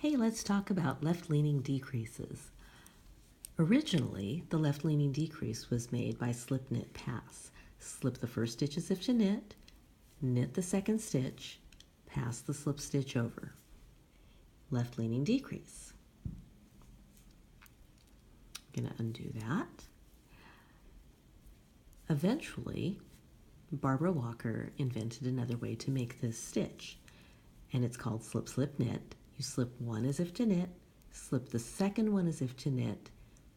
Hey, let's talk about left-leaning decreases. Originally, the left-leaning decrease was made by slip knit pass. Slip the first stitch as if to knit the second stitch, pass the slip stitch over. Left-leaning decrease. I'm going to undo that. Eventually, Barbara Walker invented another way to make this stitch, and it's called slip slip knit. You slip one as if to knit, slip the second one as if to knit,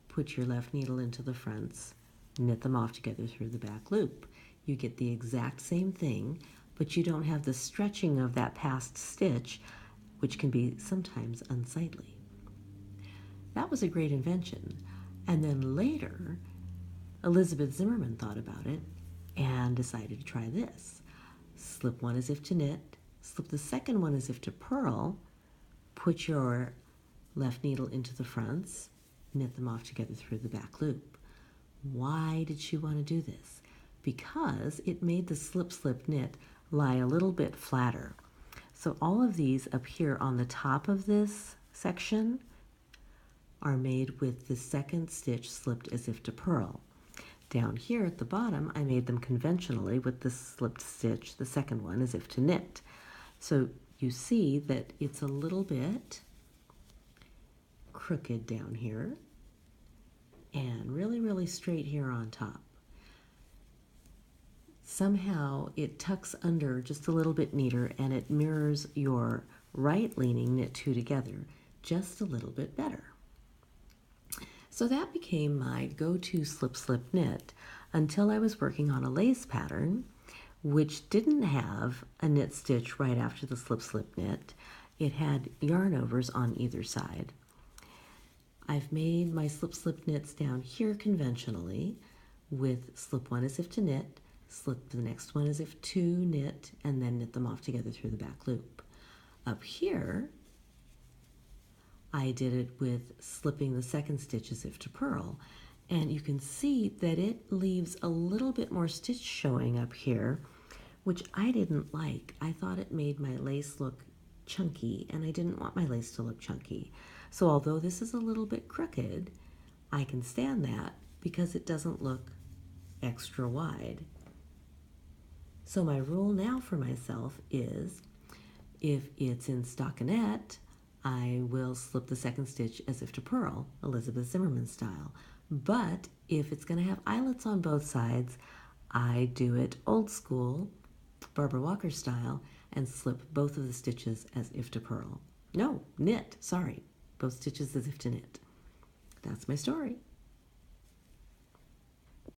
put your left needle into the fronts, knit them off together through the back loop. You get the exact same thing, but you don't have the stretching of that past stitch, which can be sometimes unsightly. That was a great invention. And then later, Elizabeth Zimmerman thought about it and decided to try this. Slip one as if to knit, slip the second one as if to purl, put your left needle into the fronts, knit them off together through the back loop. Why did she want to do this? Because it made the slip slip knit lie a little bit flatter. So all of these up here on the top of this section are made with the second stitch slipped as if to purl. Down here at the bottom, I made them conventionally with the slipped stitch, the second one, as if to knit. So you see that it's a little bit crooked down here and really, really straight here on top. Somehow it tucks under just a little bit neater and it mirrors your right-leaning knit two together just a little bit better. So that became my go-to slip slip knit until I was working on a lace pattern which didn't have a knit stitch right after the slip slip knit. It had yarn overs on either side. I've made my slip slip knits down here conventionally with slip one as if to knit, slip the next one as if to knit, and then knit them off together through the back loop. Up here, I did it with slipping the second stitch as if to purl, and you can see that it leaves a little bit more stitch showing up here, which I didn't like. I thought it made my lace look chunky, and I didn't want my lace to look chunky. So although this is a little bit crooked, I can stand that because it doesn't look extra wide. So my rule now for myself is, if it's in stockinette, I will slip the second stitch as if to purl, Elizabeth Zimmerman style. But if it's going to have eyelets on both sides, I do it old school, Barbara Walker style, and slip both of the stitches as if to purl. No, knit, sorry. Both stitches as if to knit. That's my story.